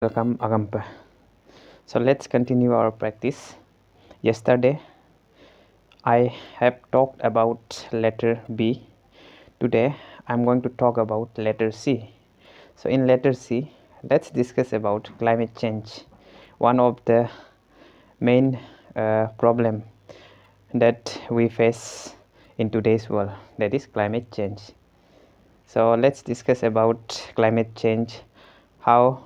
Welcome Agampa. So let's continue our practice. Yesterday I have talked about letter B. Today I'm going to talk about letter C. So in letter C, let's discuss about climate change. One of the main problem that we face in today's world, that is climate change. So let's discuss about climate change, how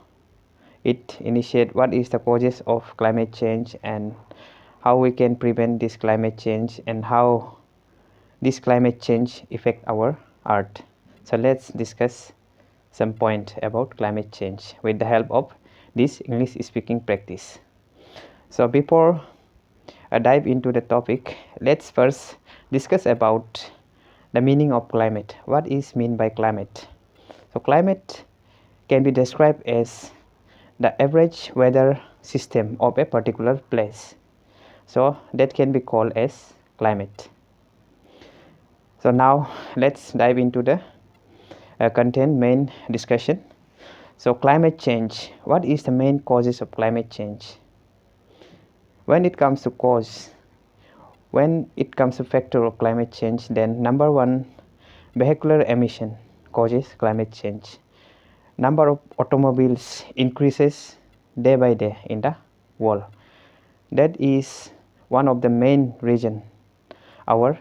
it initiate, what is the causes of climate change, and how we can prevent this climate change, and how this climate change affect our earth. So let's discuss some point about climate change with the help of this English speaking practice. So before I dive into the topic, let's first discuss about the meaning of climate. What is mean by climate? So climate can be described as the average weather system of a particular place. So that can be called as climate. So now let's dive into the content main discussion. So climate change. What is the main causes of climate change? When it comes to cause, when it comes to factor of climate change, then number one, vehicular emission causes climate change. Number of automobiles increases day by day in the world. That is one of the main reason our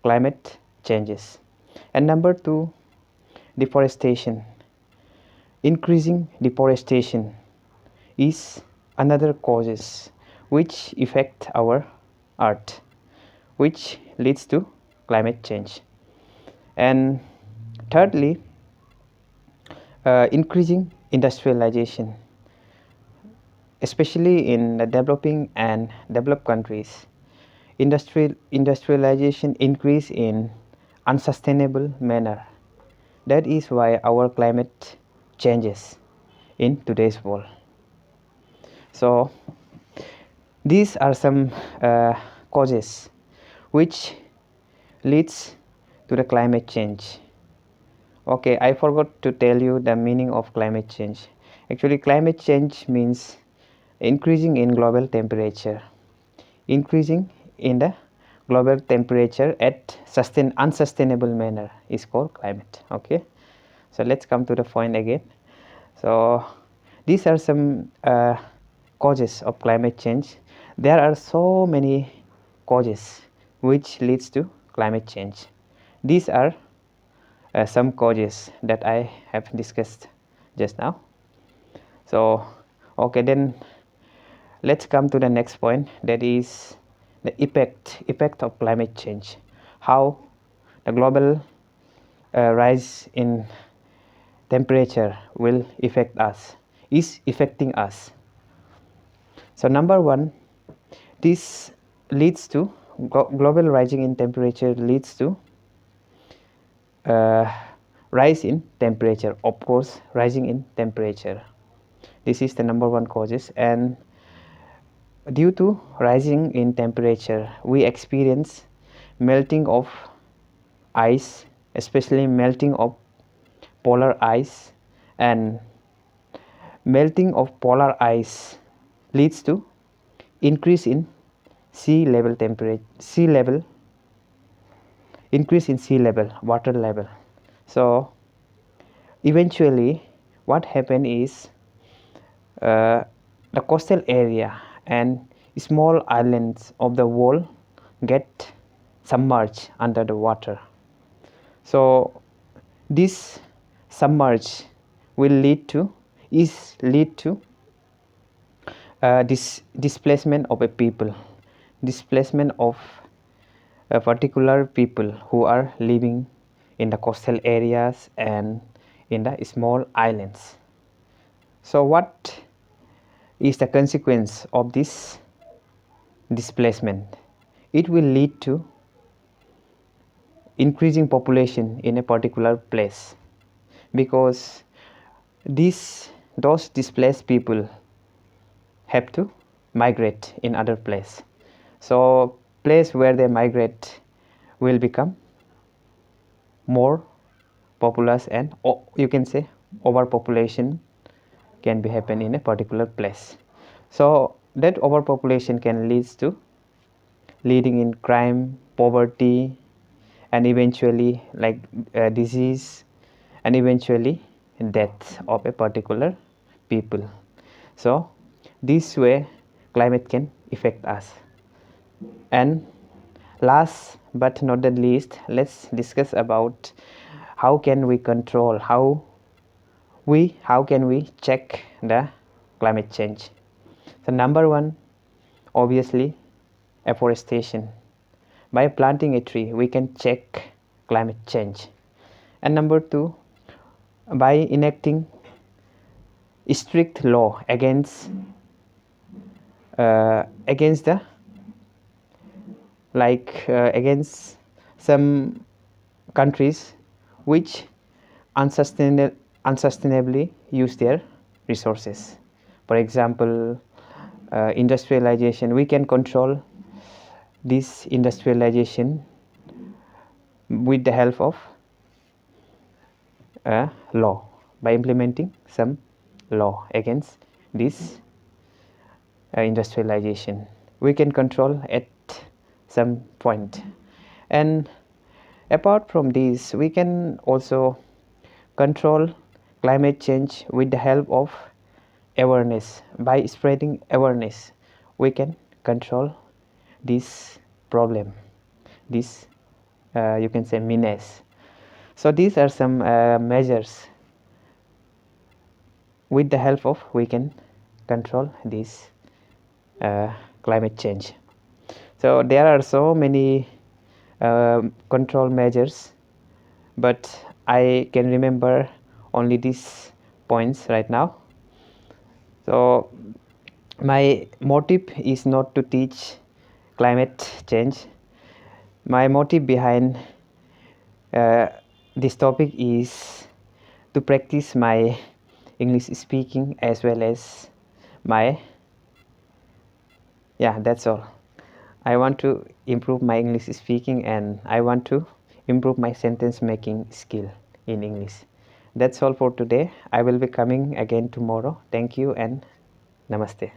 climate changes. And number two, deforestation. Increasing deforestation is another causes which affect our earth, which leads to climate change. And thirdly, increasing industrialization, especially in the developing and developed countries. Industrialization increase in unsustainable manner. That is why our climate changes in today's world. So these are some causes which leads to the climate change. Okay, I forgot to tell you the meaning of climate change. Actually, climate change means increasing in global temperature. Increasing in the global temperature at unsustainable manner is called climate. Okay, so let's come to the point again. So these are some causes of climate change. There are so many causes which leads to climate change. These are some causes that I have discussed just now. So okay, then let's come to the next point, that is the effect of climate change. How the global rise in temperature will affect us, is affecting us. So number one, this leads to global rising in temperature leads to rise in temperature. Of course, rising in temperature, this is the number one causes. And due to rising in temperature, we experience melting of ice, especially melting of polar ice. And melting of polar ice leads to increase in sea level temperature, increase in sea level, water level. So eventually what happen is the coastal area and small islands of the world get submerged under the water. So this submerge will lead to this displacement of a people, displacement of a particular people who are living in the coastal areas and in the small islands. So what is the consequence of this displacement? It will lead to increasing population in a particular place, because those displaced people have to migrate in other place. So place where they migrate will become more populous, and you can say overpopulation can be happen in a particular place. So that overpopulation can leading in crime, poverty, and eventually like disease, and eventually death of a particular people. So this way climate can affect us. And last but not the least, let's discuss about how can we control, how can we check the climate change. So number one, obviously, afforestation. By planting a tree we can check climate change. And number two, by enacting strict law against the against some countries which unsustainably use their resources. For example, industrialization, we can control this industrialization with the help of a law, by implementing some law against this industrialization. We can control at some point. And apart from this, we can also control climate change with the help of awareness. By spreading awareness we can control this problem, this you can say menace. So these are some measures with the help of we can control this climate change. So there are so many control measures, but I can remember only these points right now. So my motive is not to teach climate change. My motive behind this topic is to practice my English speaking as well as my, yeah, that's all. I want to improve my English speaking, and I want to improve my sentence making skill in English. That's all for today. I will be coming again tomorrow. Thank you and namaste.